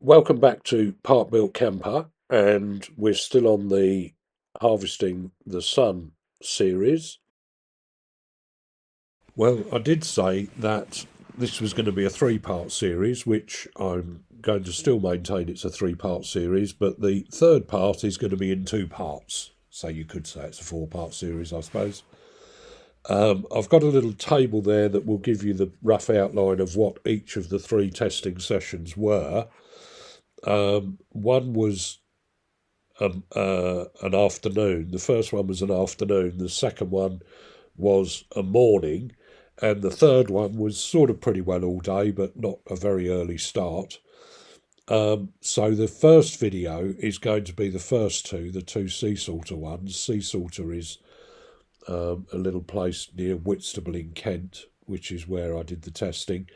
Welcome back to Park Built Camper, and we're still on the Harvesting the Sun series. Well, I did say that this was going to be a three-part series, which I'm going to still maintain it's a three-part series, but the third part is going to be in two parts. So you could say it's a four-part series, I suppose. I've got a little table there that will give you the rough outline of what each of the three testing sessions were. One was an afternoon. The first one was an afternoon. The second one was a morning. And the third one was sort of pretty well all day, but not a very early start. So the first video is going to be the first two, the two Seasalter ones. Seasalter is a little place near Whitstable in Kent, which is where I did the testing.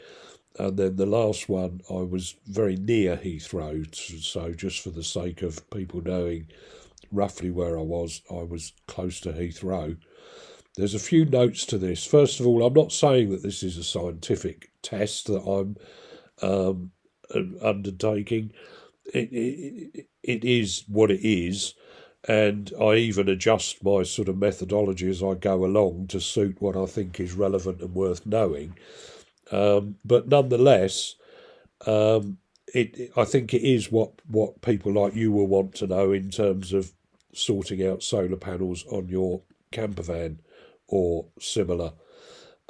And then the last one, I was very near Heathrow, so just for the sake of people knowing roughly where I was close to Heathrow. There's a few notes to this. First of all, I'm not saying that this is a scientific test that I'm undertaking. It is what it is, and I even adjust my sort of methodology as I go along to suit what I think is relevant and worth knowing. But nonetheless, I think it is what people like you will want to know in terms of sorting out solar panels on your camper van or similar.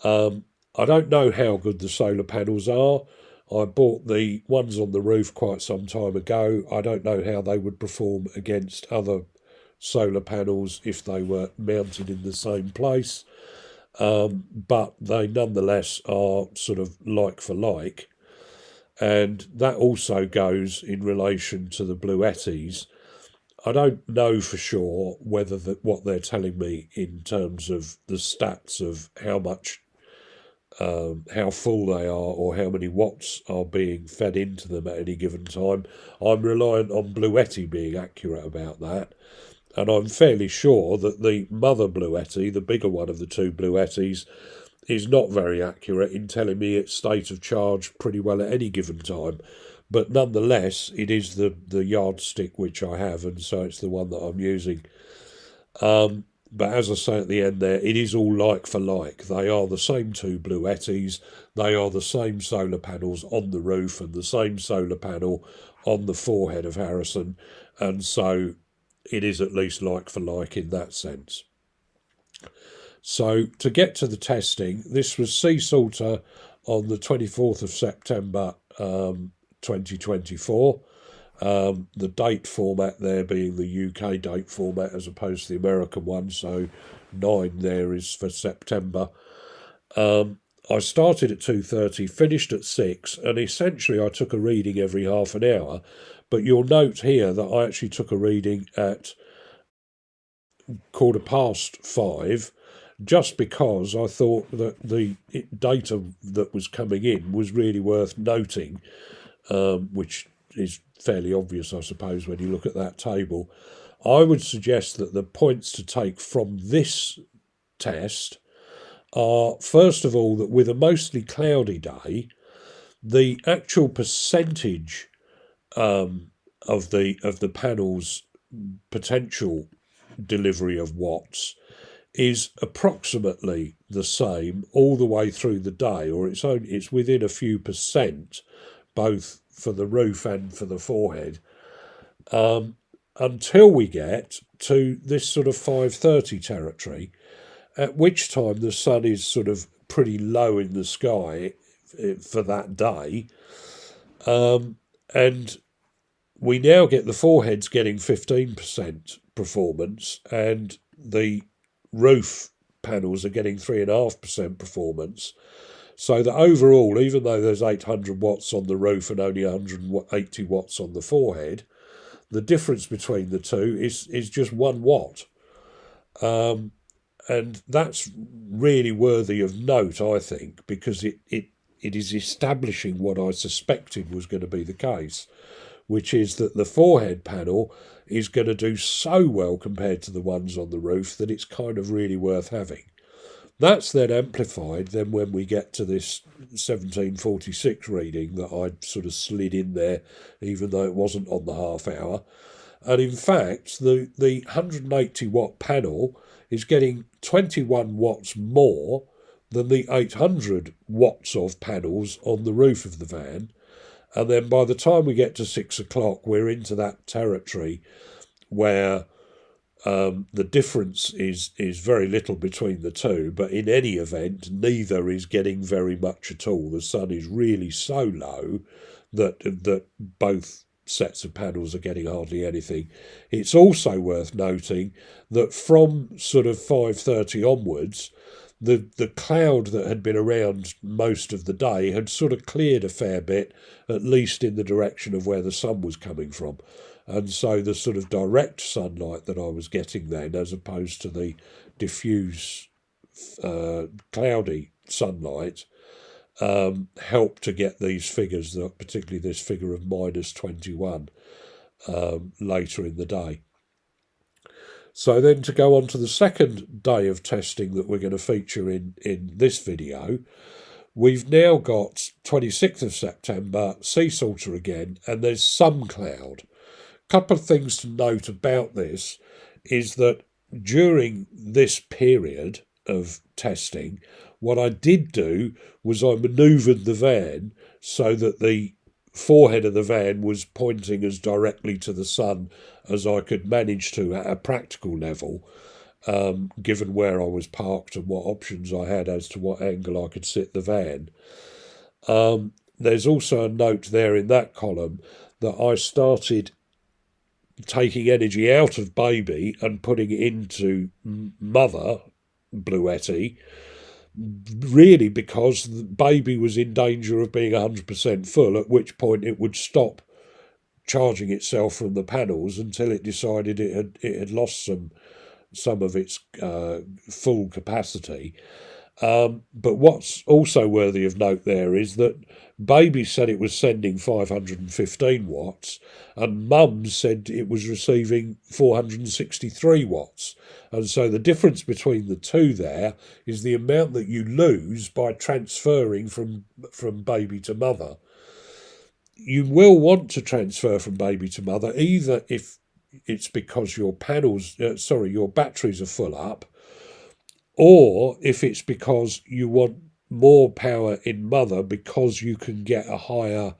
I don't know how good the solar panels are. I bought the ones on the roof quite some time ago. I don't know how they would perform against other solar panels if they were mounted in the same place. But they nonetheless are sort of like for like. And that also goes in relation to the Bluettis. I don't know for sure whether what they're telling me in terms of the stats of how much, how full they are, or how many watts are being fed into them at any given time. I'm reliant on Bluetti being accurate about that. And I'm fairly sure that the mother Bluetti, the bigger one of the two Bluettis, is not very accurate in telling me its state of charge pretty well at any given time. But nonetheless, it is the yardstick which I have, and so it's the one that I'm using. But as I say at the end there, it is all like for like. They are the same two Bluettis. They are the same solar panels on the roof and the same solar panel on the forehead of Harrison. And so it is at least like for like in that sense. So to get to the testing, this was Seasalter on the 24th of September 2024. The date format there being the UK date format as opposed to the American one, so 9 there is for September. I started at 2:30, finished at 6, and essentially I took a reading every half an hour. But you'll note here that I actually took a reading at 5:15, just because I thought that the data that was coming in was really worth noting, which is fairly obvious, I suppose, when you look at that table. I would suggest that the points to take from this test are, first of all, that with a mostly cloudy day, the actual percentage of the panel's potential delivery of watts is approximately the same all the way through the day, or it's within a few percent, both for the roof and for the forehead, until we get to this sort of 5:30 territory, at which time the sun is sort of pretty low in the sky for that day, and we now get the foreheads getting 15% performance, and the roof panels are getting 3.5% performance. So that overall, even though there's 800 watts on the roof and only 180 watts on the forehead, the difference between the two is just 1 watt. And that's really worthy of note, I think, because it is establishing what I suspected was going to be the case, which is that the forehead panel is going to do so well compared to the ones on the roof that it's kind of really worth having. That's then amplified then when we get to this 1746 reading that I'd sort of slid in there, even though it wasn't on the half hour. And in fact, the 180 watt panel is getting 21 watts more than the 800 watts of panels on the roof of the van. And then by the time we get to 6 o'clock, we're into that territory where the difference is very little between the two, but in any event, neither is getting very much at all. The sun is really so low that both sets of panels are getting hardly anything. It's also worth noting that from sort of 5:30 onwards, the cloud that had been around most of the day had sort of cleared a fair bit, at least in the direction of where the sun was coming from. And so the sort of direct sunlight that I was getting then, as opposed to the diffuse, cloudy sunlight, helped to get these figures, particularly this figure of -21, later in the day. So then to go on to the second day of testing that we're going to feature in this video, we've now got 26th of September, sea salter again, and there's some cloud. Couple of things to note about this is that during this period of testing, what I did do was I manoeuvred the van so that the forehead of the van was pointing as directly to the sun as I could manage to at a practical level, given where I was parked and what options I had as to what angle I could sit the van. There's also a note there in that column that I started taking energy out of baby and putting it into mother, Bluetti, really because the baby was in danger of being 100% full, at which point it would stop charging itself from the panels until it decided it had lost some of its full capacity. But what's also worthy of note there is that baby said it was sending 515 watts and mum said it was receiving 463 watts. And so the difference between the two there is the amount that you lose by transferring from baby to mother. You will want to transfer from baby to mother, either if it's because your your batteries are full up, or if it's because you want more power in mother because you can get a higher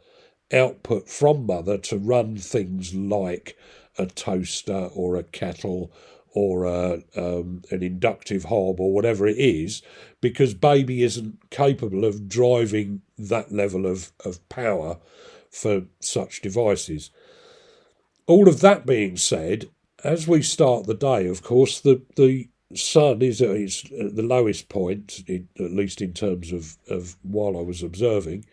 output from mother to run things like a toaster or a kettle or an inductive hob or whatever it is, because baby isn't capable of driving that level of power for such devices. All of that being said, as we start the day, of course, the sun is at the lowest point, at least in terms of while I was observing.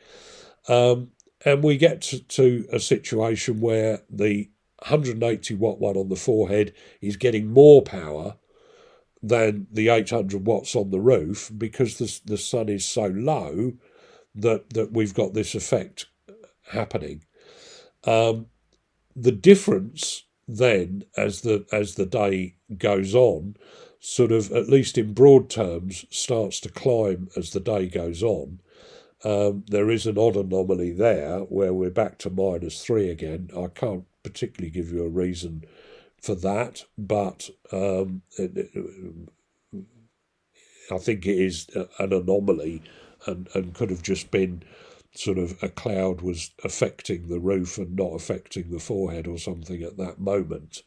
And we get to a situation where the 180 watt one on the forehead is getting more power than the 800 watts on the roof, because the sun is so low that we've got this effect happening. The difference then, as the day goes on, sort of, at least in broad terms, starts to climb as the day goes on. There is an odd anomaly there where we're back to -3 again. I can't particularly give you a reason for that, but I think it is an anomaly and could have just been sort of a cloud was affecting the roof and not affecting the forehead or something at that moment.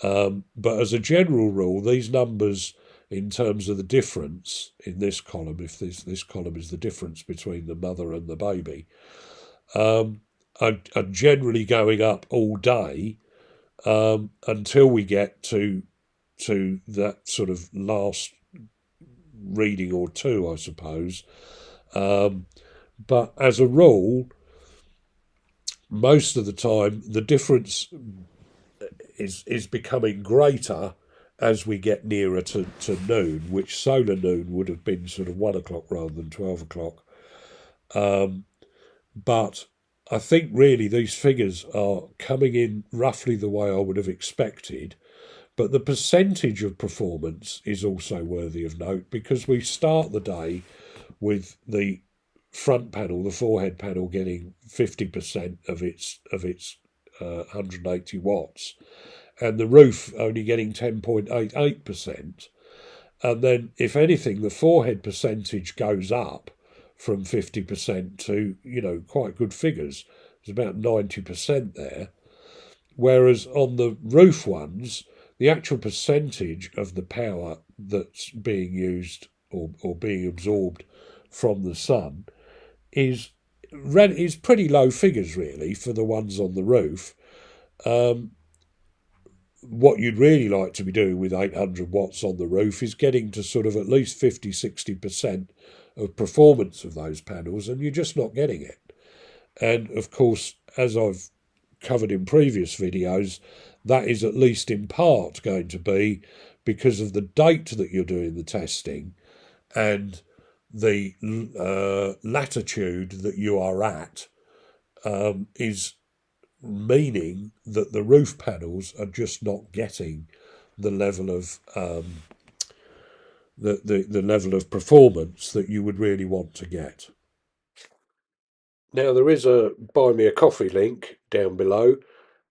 But as a general rule, these numbers, in terms of the difference in this column, if this column is the difference between the mother and the baby, are generally going up all day until we get to that sort of last reading or two, I suppose. But as a rule, most of the time, the difference is becoming greater as we get nearer to noon, which solar noon would have been sort of 1 o'clock rather than 12 o'clock. But I think really these figures are coming in roughly the way I would have expected, But the percentage of performance is also worthy of note because we start the day with the front panel, the forehead panel, getting 50% of its 180 watts, and the roof only getting 10.88%. And then, if anything, the forehead percentage goes up from 50% to, quite good figures. It's about 90% there. Whereas on the roof ones, the actual percentage of the power that's being used or being absorbed from the sun is pretty low figures, really, for the ones on the roof. Um, what you'd really like to be doing with 800 watts on the roof is getting to sort of at least 50-60% of performance of those panels, and you're just not getting it. And of course, as I've covered in previous videos, that is at least in part going to be because of the date that you're doing the testing and the latitude that you are at, is meaning that the roof panels are just not getting the level of the level of performance that you would really want to get. Now there is a buy me a coffee link down below,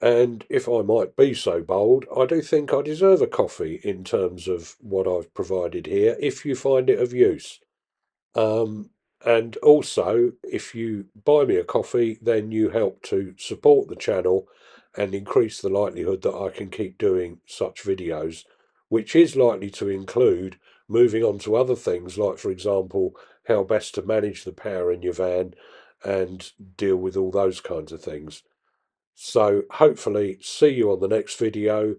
and if I might be so bold, I do think I deserve a coffee in terms of what I've provided here, if you find it of use. Um, and also, if you buy me a coffee, then you help to support the channel and increase the likelihood that I can keep doing such videos, which is likely to include moving on to other things, like, for example, how best to manage the power in your van and deal with all those kinds of things. So, hopefully, see you on the next video,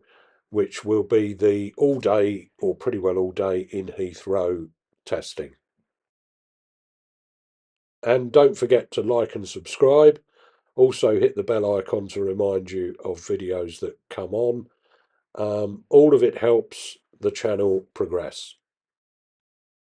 which will be the all day, or pretty well all day, in Heathrow testing. And don't forget to like and subscribe. Also, hit the bell icon to remind you of videos that come on. All of it helps the channel progress.